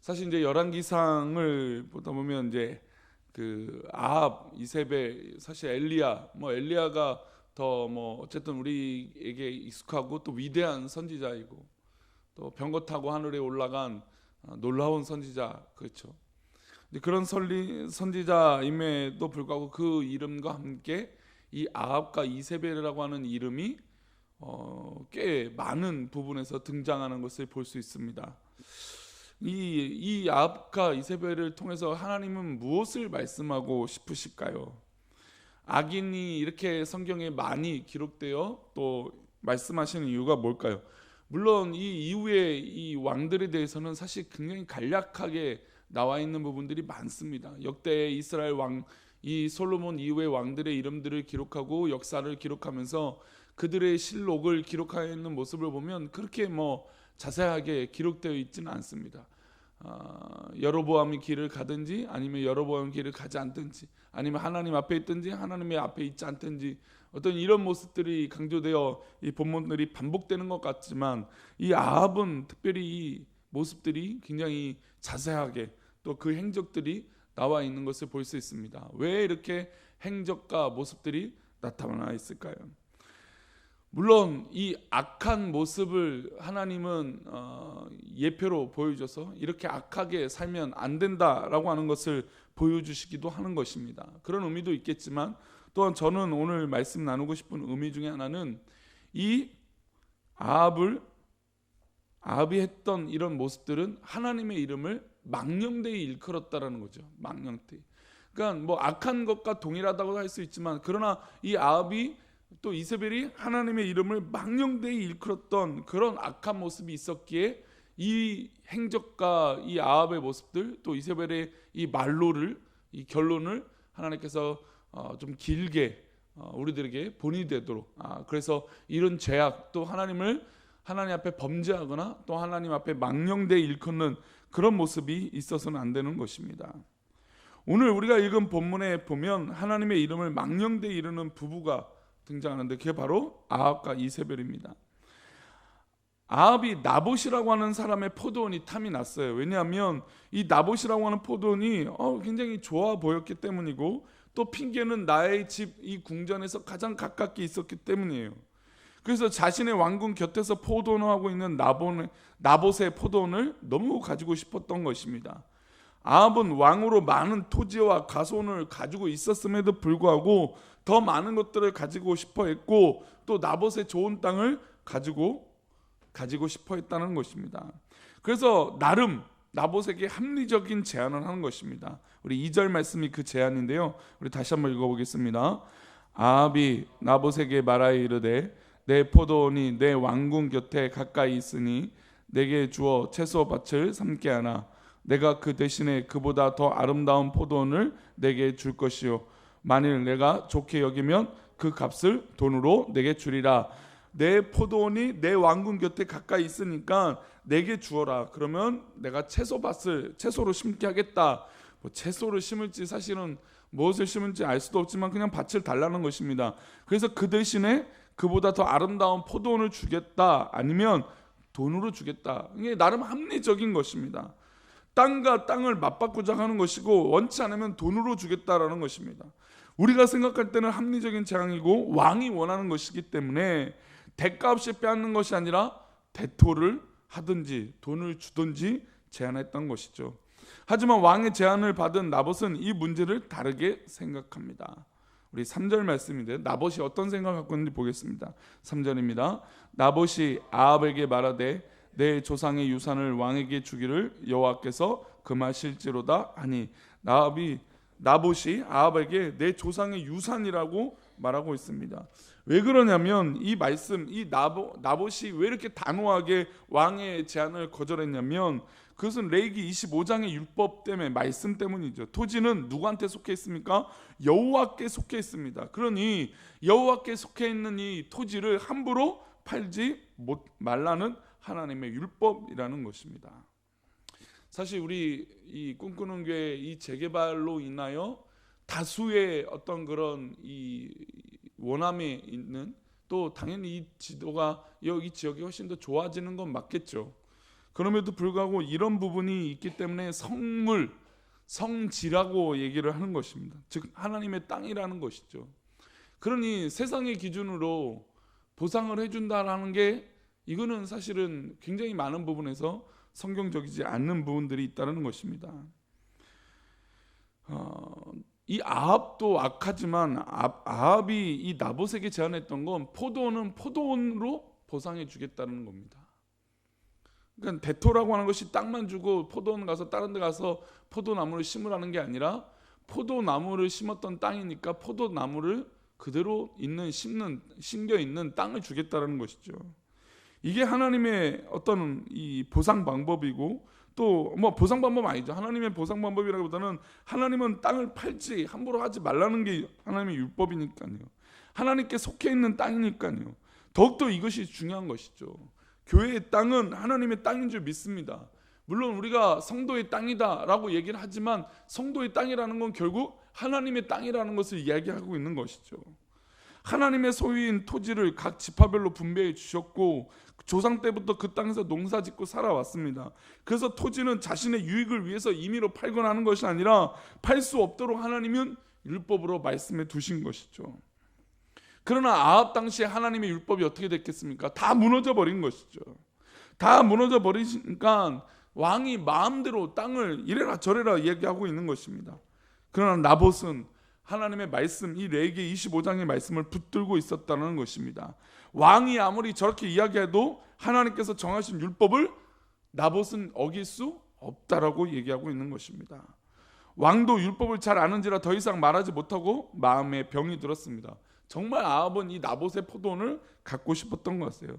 사실 이제 열왕기상을 보다 보면 이제 그 아합, 이세벨, 사실 엘리야, 뭐 엘리야가 더 뭐 어쨌든 우리에게 익숙하고 또 위대한 선지자이고 또 병거 타고 하늘에 올라간 놀라운 선지자, 그렇죠. 근데 그런 선지자임에도 불구하고 그 이름과 함께 이 아합과 이세벨이라고 하는 이름이 꽤 많은 부분에서 등장하는 것을 볼 수 있습니다. 이 아합과 이세벨을 통해서 하나님은 무엇을 말씀하고 싶으실까요? 악인이 이렇게 성경에 많이 기록되어 또 말씀하시는 이유가 뭘까요? 물론 이 이후에 이 왕들에 대해서는 사실 굉장히 간략하게 나와 있는 부분들이 많습니다. 역대 이스라엘 왕, 이 솔로몬 이후의 왕들의 이름들을 기록하고 역사를 기록하면서 그들의 실록을 기록하여 있는 모습을 보면 그렇게 뭐 자세하게 기록되어 있지는 않습니다. 여로보암이 길을 가든지 아니면 여로보암 길을 가지 않든지 아니면 하나님 앞에 있든지 하나님의 앞에 있지 않든지 어떤 이런 모습들이 강조되어 이 본문들이 반복되는 것 같지만 이 아합은 특별히 이 모습들이 굉장히 자세하게 또 그 행적들이 나와 있는 것을 볼 수 있습니다. 왜 이렇게 행적과 모습들이 나타나 있을까요? 물론 이 악한 모습을 하나님은 예표로 보여줘서 이렇게 악하게 살면 안 된다라고 하는 것을 보여주시기도 하는 것입니다. 그런 의미도 있겠지만 또한 저는 오늘 말씀 나누고 싶은 의미 중에 하나는 이 아합이 했던 이런 모습들은 하나님의 이름을 망령되이 일컬었다라는 거죠. 망령되이. 그러니까 뭐 악한 것과 동일하다고 할 수 있지만 그러나 이 아합이 또 이세벨이 하나님의 이름을 망령되이 일컬었던 그런 악한 모습이 있었기에 이 행적과 이 아합의 모습들 또 이세벨의 이 말로를 이 결론을 하나님께서 좀 길게 우리들에게 본이 되도록 그래서 이런 죄악 또 하나님 앞에 범죄하거나 또 하나님 앞에 망령되이 일컫는 그런 모습이 있어서는 안 되는 것입니다. 오늘 우리가 읽은 본문에 보면 하나님의 이름을 망령되이 이르는 부부가 등장하는데 그게 바로 아합과 이세벨입니다. 아합이 나봇이라고 하는 사람의 포도원이 탐이 났어요. 왜냐하면 이 나봇이라고 하는 포도원이 굉장히 좋아 보였기 때문이고 또 핑계는 나의 집 이 궁전에서 가장 가깝게 있었기 때문이에요. 그래서 자신의 왕궁 곁에서 포도원을 하고 있는 나봇의 포도원을 너무 가지고 싶었던 것입니다. 아합은 왕으로 많은 토지와 가손을 가지고 있었음에도 불구하고 더 많은 것들을 가지고 싶어 했고 또 나봇의 좋은 땅을 가지고 싶어 했다는 것입니다. 그래서 나름 나봇에게 합리적인 제안을 하는 것입니다. 우리 2절 말씀이 그 제안인데요. 우리 다시 한번 읽어보겠습니다. 아합이 나봇에게 말하여 이르되 내 포도원이 내 왕궁 곁에 가까이 있으니 내게 주어 채소밭을 삼게 하나 내가 그 대신에 그보다 더 아름다운 포도원을 내게 줄 것이요 만일 내가 좋게 여기면 그 값을 돈으로 내게 주리라. 내 포도원이 내 왕궁 곁에 가까이 있으니까 내게 주어라. 그러면 내가 채소로 심게 하겠다. 채소를 심을지 사실은 무엇을 심을지 알 수도 없지만 그냥 밭을 달라는 것입니다. 그래서 그 대신에 그보다 더 아름다운 포도원을 주겠다 아니면 돈으로 주겠다. 이게 나름 합리적인 것입니다. 땅과 땅을 맞바꾸자 하는 것이고 원치 않으면 돈으로 주겠다라는 것입니다. 우리가 생각할 때는 합리적인 제안이고 왕이 원하는 것이기 때문에 대가 없이 빼앗는 것이 아니라 대토를 하든지 돈을 주든지 제안했던 것이죠. 하지만 왕의 제안을 받은 나봇은 이 문제를 다르게 생각합니다. 우리 3절 말씀인데 나봇이 어떤 생각을 갖고 있는지 보겠습니다. 3절입니다. 나봇이 아합에게 말하되 내 조상의 유산을 왕에게 주기를 여호와께서 금하실지로다 하니 나봇이 아합에게 내 조상의 유산이라고 말하고 있습니다. 왜 그러냐면 이 말씀 이 나봇이 왜 이렇게 단호하게 왕의 제안을 거절했냐면 그것은 레위기 25장의 율법 때문에 말씀 때문이죠. 토지는 누구한테 속해 있습니까? 여호와께 속해 있습니다. 그러니 여호와께 속해 있는 이 토지를 함부로 팔지 말라는 하나님의 율법이라는 것입니다. 사실 우리 이 꿈꾸는 교회 이 재개발로 인하여 다수의 어떤 그런 이 원함에 있는 또 당연히 이 지도가 이 지역이 훨씬 더 좋아지는 건 맞겠죠. 그럼에도 불구하고 이런 부분이 있기 때문에 성물, 성지라고 얘기를 하는 것입니다. 즉 하나님의 땅이라는 것이죠. 그러니 세상의 기준으로 보상을 해준다라는 게 이거는 사실은 굉장히 많은 부분에서 성경적이지 않는 부분들이 있다는 것입니다. 이 아합도 악하지만 아합이 이 나봇에게 제안했던 건 포도원은 포도원으로 보상해 주겠다는 겁니다. 그러니까 대토라고 하는 것이 땅만 주고 포도원 가서 다른 데 가서 포도나무를 심으라는 게 아니라 포도나무를 심었던 땅이니까 포도나무를 그대로 심겨 있는 땅을 주겠다는 것이죠. 이게 하나님의 어떤 이 보상 방법이고, 또 뭐 보상 방법 아니죠. 하나님의 보상 방법이라기보다는 하나님은 땅을 팔지 함부로 하지 말라는 게 하나님의 율법이니까요. 하나님께 속해 있는 땅이니까요. 더욱더 이것이 중요한 것이죠. 교회의 땅은 하나님의 땅인 줄 믿습니다. 물론 우리가 성도의 땅이다라고 얘기를 하지만 성도의 땅이라는 건 결국 하나님의 땅이라는 것을 이야기하고 있는 것이죠. 하나님의 소유인 토지를 각 지파별로 분배해 주셨고 조상 때부터 그 땅에서 농사짓고 살아왔습니다. 그래서 토지는 자신의 유익을 위해서 임의로 팔거나 하는 것이 아니라 팔 수 없도록 하나님은 율법으로 말씀해 두신 것이죠. 그러나 아합 당시에 하나님의 율법이 어떻게 됐겠습니까? 다 무너져 버린 것이죠. 다 무너져 버리니까 왕이 마음대로 땅을 이래라 저래라 얘기하고 있는 것입니다. 그러나 나봇은 하나님의 말씀, 이 레위기 25장의 말씀을 붙들고 있었다는 것입니다. 왕이 아무리 저렇게 이야기해도 하나님께서 정하신 율법을 나봇은 어길 수 없다라고 얘기하고 있는 것입니다. 왕도 율법을 잘 아는지라 더 이상 말하지 못하고 마음에 병이 들었습니다. 정말 아합은 이 나봇의 포도원을 갖고 싶었던 것이에요.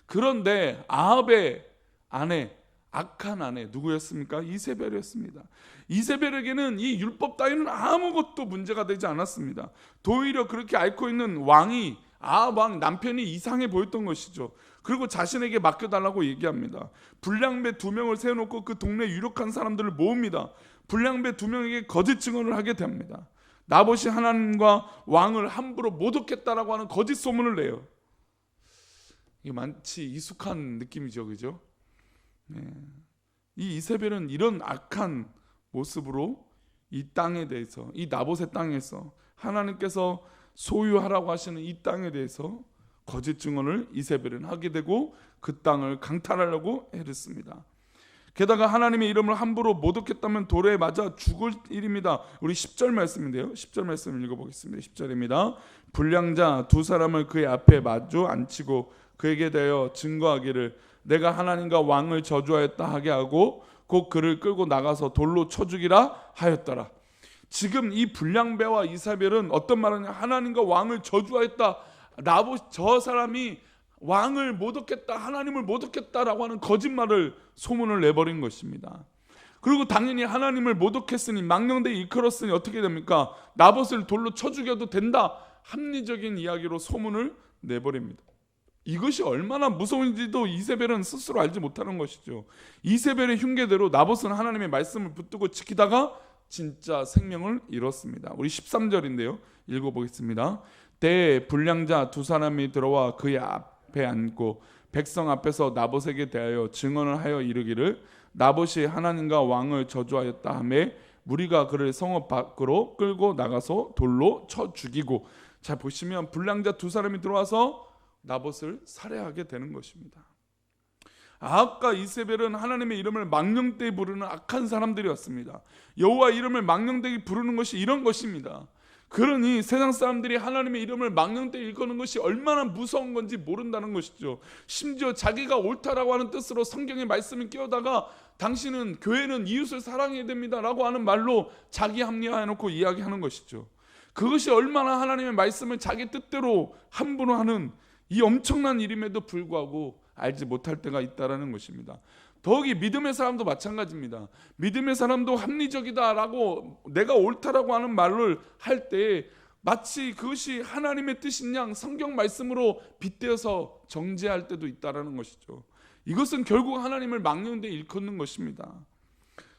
그런데 아합의 아내, 악한 아내 누구였습니까? 이세벨이었습니다. 이세벨에게는 이 율법 따위는 아무것도 문제가 되지 않았습니다. 오히려 그렇게 앓고 있는 왕이 아합 왕 남편이 이상해 보였던 것이죠. 그리고 자신에게 맡겨달라고 얘기합니다. 불량배 2명을 세워놓고 그 동네 유력한 사람들을 모읍니다. 불량배 2명에게 거짓 증언을 하게 됩니다. 나봇이 하나님과 왕을 함부로 모독했다라고 하는 거짓 소문을 내요. 이게 마치 익숙한 느낌이죠, 그죠? 네. 이 이세벨은 이런 악한 모습으로 이 땅에 대해서, 이 나봇의 땅에서 하나님께서 소유하라고 하시는 이 땅에 대해서 거짓 증언을 이세벨은 하게 되고 그 땅을 강탈하려고 애렸습니다. 게다가 하나님의 이름을 함부로 모독했다면 돌에 맞아 죽을 일입니다. 우리 10절 말씀인데요, 10절 말씀 읽어보겠습니다. 10절입니다. 불량자 2사람을 그의 앞에 마주 앉히고 그에게 대하여 증거하기를 내가 하나님과 왕을 저주하였다 하게 하고 곧 그를 끌고 나가서 돌로 쳐 죽이라 하였더라. 지금 이 불량배와 이세벨은 어떤 말하냐, 하나님과 왕을 저주하였다, 나봇 저 사람이 왕을 모독했다, 하나님을 모독했다라고 하는 거짓말을 소문을 내버린 것입니다. 그리고 당연히 하나님을 모독했으니 망령되이 일컬었으니 어떻게 됩니까? 나봇을 돌로 쳐 죽여도 된다, 합리적인 이야기로 소문을 내버립니다. 이것이 얼마나 무서운지도 이세벨은 스스로 알지 못하는 것이죠. 이세벨의 흉계대로 나봇은 하나님의 말씀을 붙들고 지키다가 진짜 생명을 잃었습니다. 우리 13절인데요, 읽어보겠습니다. 때에 불량자 2사람이 들어와 그의 앞에 앉고 백성 앞에서 나봇에게 대하여 증언을 하여 이르기를 나봇이 하나님과 왕을 저주하였다 하매 무리가 그를 성읍 밖으로 끌고 나가서 돌로 쳐 죽이고, 자 보시면 불량자 2사람이 들어와서 나봇을 살해하게 되는 것입니다. 아합과 이세벨은 하나님의 이름을 망령되이 부르는 악한 사람들이었습니다. 여호와 이름을 망령되이 부르는 것이 이런 것입니다. 그러니 세상 사람들이 하나님의 이름을 망령되이 일컫는 것이 얼마나 무서운 건지 모른다는 것이죠. 심지어 자기가 옳다라고 하는 뜻으로 성경의 말씀을 끼워다가 당신은, 교회는 이웃을 사랑해야 됩니다 라고 하는 말로 자기 합리화해놓고 이야기하는 것이죠. 그것이 얼마나 하나님의 말씀을 자기 뜻대로 함부로 하는 이 엄청난 일임에도 불구하고 알지 못할 때가 있다라는 것입니다. 더욱이 믿음의 사람도 마찬가지입니다. 믿음의 사람도 합리적이다라고 내가 옳다라고 하는 말을 할 때 마치 그것이 하나님의 뜻인 양 성경 말씀으로 빗대어서 정죄할 때도 있다라는 것이죠. 이것은 결국 하나님을 망령되이 일컫는 것입니다.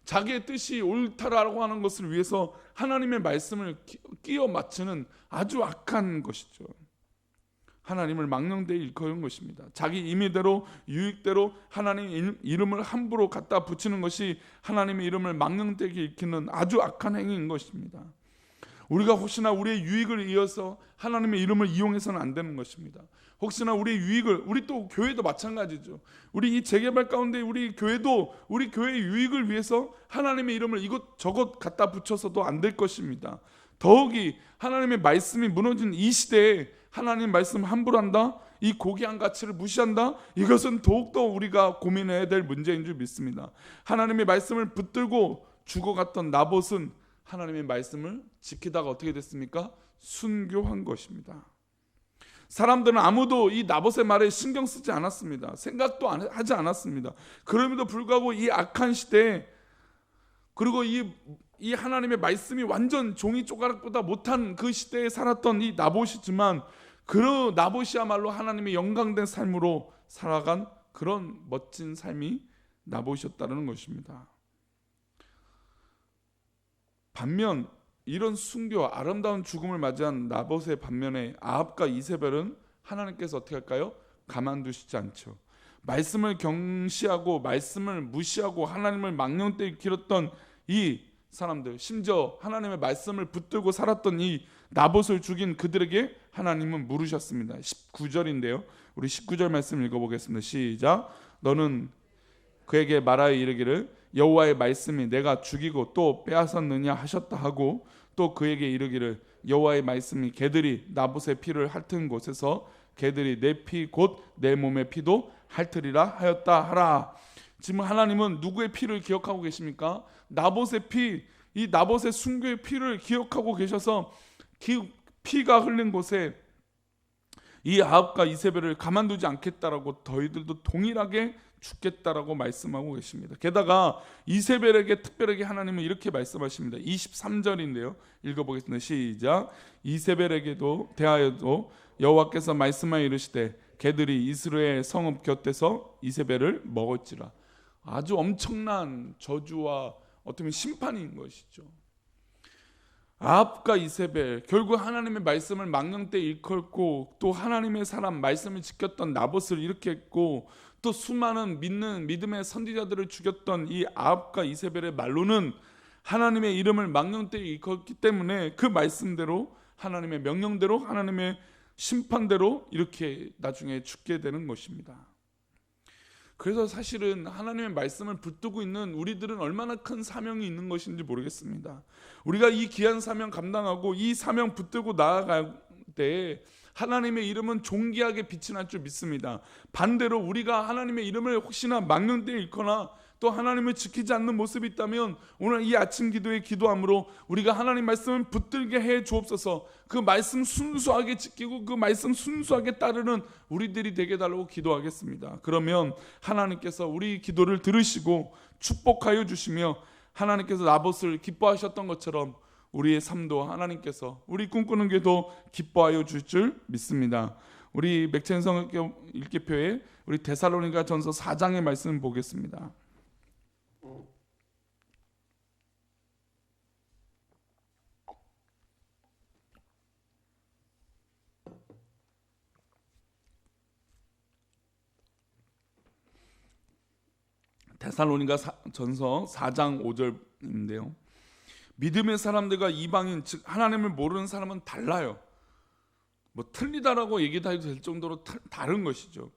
자기의 뜻이 옳다라고 하는 것을 위해서 하나님의 말씀을 끼워 맞추는 아주 악한 것이죠. 하나님을 망령되이 일컫는 것입니다. 자기 임의대로 유익대로 하나님 이름을 함부로 갖다 붙이는 것이 하나님의 이름을 망령되게 일컫는 아주 악한 행위인 것입니다. 우리가 혹시나 우리의 유익을 이어서 하나님의 이름을 이용해서는 안 되는 것입니다. 혹시나 우리의 유익을, 우리 또 교회도 마찬가지죠. 우리 이 재개발 가운데 우리 교회도 우리 교회의 유익을 위해서 하나님의 이름을 이것저것 갖다 붙여서도 안 될 것입니다. 더욱이 하나님의 말씀이 무너진 이 시대에 하나님 말씀 함부로 한다, 이 고귀한 가치를 무시한다, 이것은 더욱더 우리가 고민해야 될 문제인 줄 믿습니다. 하나님의 말씀을 붙들고 죽어갔던 나봇은 하나님의 말씀을 지키다가 어떻게 됐습니까? 순교한 것입니다. 사람들은 아무도 이 나봇의 말에 신경 쓰지 않았습니다. 생각도 하지 않았습니다. 그럼에도 불구하고 이 악한 시대에, 그리고 이 하나님의 말씀이 완전 종이 쪼가락보다 못한 그 시대에 살았던 이 나봇이지만, 그 나봇이야말로 하나님의 영광된 삶으로 살아간 그런 멋진 삶이 나봇이었다는 것입니다. 반면 이런 순교, 아름다운 죽음을 맞이한 나봇의 반면에 아합과 이세벨은 하나님께서 어떻게 할까요? 가만두시지 않죠. 말씀을 경시하고 말씀을 무시하고 하나님을 망령되이 길었던 이 사람들, 심지어 하나님의 말씀을 붙들고 살았던 이 나봇을 죽인 그들에게 하나님은 물으셨습니다. 19절인데요. 우리 19절 말씀 읽어보겠습니다. 시작. 너는 그에게 말하여 이르기를 여호와의 말씀이 내가 죽이고 또 빼앗았느냐 하셨다 하고, 또 그에게 이르기를 여호와의 말씀이 개들이 나봇의 피를 핥은 곳에서 개들이 내 피 곧 내 몸의 피도 핥으리라 하였다 하라. 지금 하나님은 누구의 피를 기억하고 계십니까? 나봇의 피, 이 나봇의 순교의 피를 기억하고 계셔서 그 피가 흘린 곳에 이 아합과 이세벨을 가만두지 않겠다라고 너희들도 동일하게 죽겠다라고 말씀하고 계십니다. 게다가 이세벨에게 특별하게 하나님은 이렇게 말씀하십니다. 23절인데요. 읽어보겠습니다. 시작. 이세벨에게도 대하여도 여호와께서 말씀하여 이르시되 개들이 이스라엘 성읍 곁에서 이세벨을 먹었지라. 아주 엄청난 저주와 어떻게 심판인 것이죠. 아합과 이세벨, 결국 하나님의 말씀을 망령되이 일컬고 또 하나님의 사람 말씀을 지켰던 나봇을 이렇게 했고, 또 수많은 믿음의 선지자들을 죽였던 이 아합과 이세벨의 말로는 하나님의 이름을 망령되이 일컬기 때문에 그 말씀대로, 하나님의 명령대로, 하나님의 심판대로 이렇게 나중에 죽게 되는 것입니다. 그래서 사실은 하나님의 말씀을 붙들고 있는 우리들은 얼마나 큰 사명이 있는 것인지 모르겠습니다. 우리가 이 귀한 사명 감당하고 이 사명 붙들고 나아갈 때 하나님의 이름은 존귀하게 빛이 날 줄 믿습니다. 반대로 우리가 하나님의 이름을 혹시나 망령되이 잃거나 또 하나님을 지키지 않는 모습이 있다면 오늘 이 아침 기도의 기도함으로 우리가 하나님 말씀을 붙들게 해 주옵소서. 그 말씀 순수하게 지키고 그 말씀 순수하게 따르는 우리들이 되게 달라고 기도하겠습니다. 그러면 하나님께서 우리 기도를 들으시고 축복하여 주시며 하나님께서 나봇을 기뻐하셨던 것처럼 우리의 삶도 하나님께서 우리 꿈꾸는 게도 기뻐하여 줄 줄 믿습니다. 우리 맥체인 성경 읽기표에 우리 데살로니가 전서 4장의 말씀을 보겠습니다. 데살로니가 전서 4장 5절인데요. 믿음의 사람들과 이방인, 즉 하나님을 모르는 사람은 달라요. 뭐 틀리다라고 얘기도 해도 될 정도로 다른 것이죠.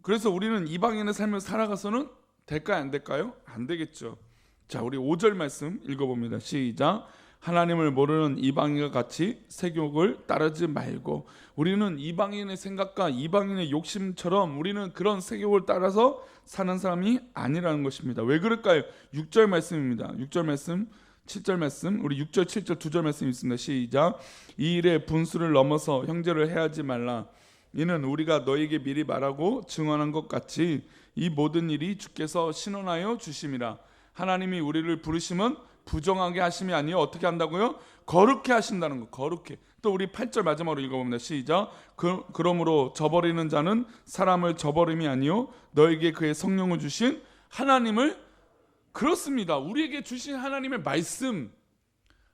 그래서 우리는 이방인의 삶을 살아가서는 될까요? 안 될까요? 안 되겠죠. 자, 우리 5절 말씀 읽어봅니다. 시작. 하나님을 모르는 이방인과 같이 세욕을 따르지 말고. 우리는 이방인의 생각과 이방인의 욕심처럼 우리는 그런 세욕을 따라서 사는 사람이 아니라는 것입니다. 왜 그럴까요? 6절 말씀입니다. 6절 말씀, 7절 말씀, 우리 6절, 7절, 2절 말씀 있습니다. 시작. 이 일의 분수를 넘어서 형제를 해하지 말라. 이는 우리가 너에게 미리 말하고 증언한 것 같이 이 모든 일이 주께서 신원하여 주심이라. 하나님이 우리를 부르심은 부정하게 하심이 아니요 어떻게 한다고요? 거룩해 하신다는 거. 거룩해. 또 우리 8절 마지막으로 읽어봅니다. 시작. 그러므로 저버리는 자는 사람을 저버림이 아니요 너에게 그의 성령을 주신 하나님을, 그렇습니다. 우리에게 주신 하나님의 말씀,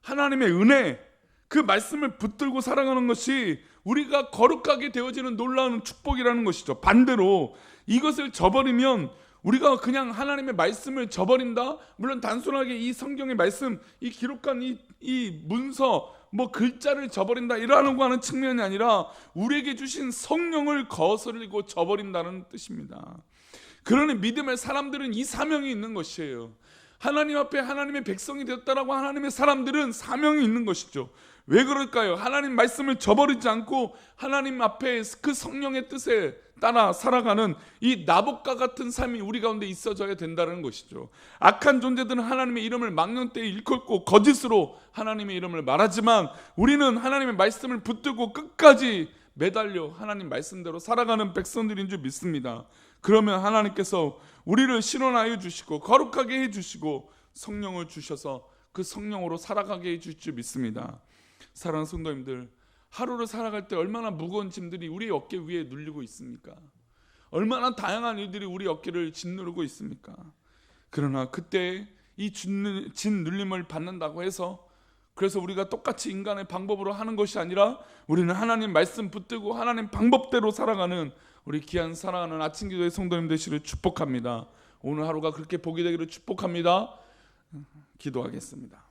하나님의 은혜, 그 말씀을 붙들고 살아가는 것이 우리가 거룩하게 되어지는 놀라운 축복이라는 것이죠. 반대로 이것을 저버리면 우리가 그냥 하나님의 말씀을 저버린다? 물론 단순하게 이 성경의 말씀, 이 기록한 이 문서, 뭐 글자를 저버린다 이러는 하는 측면이 아니라 우리에게 주신 성령을 거스르고 저버린다는 뜻입니다. 그러니 믿음의 사람들은 이 사명이 있는 것이에요. 하나님 앞에 하나님의 백성이 되었다라고 하나님의 사람들은 사명이 있는 것이죠. 왜 그럴까요? 하나님 말씀을 저버리지 않고 하나님 앞에 그 성령의 뜻에 따라 살아가는 이 나봇과 같은 삶이 우리 가운데 있어져야 된다는 것이죠. 악한 존재들은 하나님의 이름을 망령되이 일컫고 거짓으로 하나님의 이름을 말하지만 우리는 하나님의 말씀을 붙들고 끝까지 매달려 하나님 말씀대로 살아가는 백성들인 줄 믿습니다. 그러면 하나님께서 우리를 신원하여 주시고 거룩하게 해주시고 성령을 주셔서 그 성령으로 살아가게 해줄 줄 믿습니다. 사랑하는 성도님들, 하루를 살아갈 때 얼마나 무거운 짐들이 우리 어깨 위에 눌리고 있습니까? 얼마나 다양한 일들이 우리 어깨를 짓누르고 있습니까? 그러나 그때 이 짓 눌림을 받는다고 해서 그래서 우리가 똑같이 인간의 방법으로 하는 것이 아니라 우리는 하나님 말씀 붙들고 하나님 방법대로 살아가는 우리 귀한 사랑하는 아침 기도의 성도님 되시기를 축복합니다. 오늘 하루가 그렇게 복이 되기를 축복합니다. 기도하겠습니다.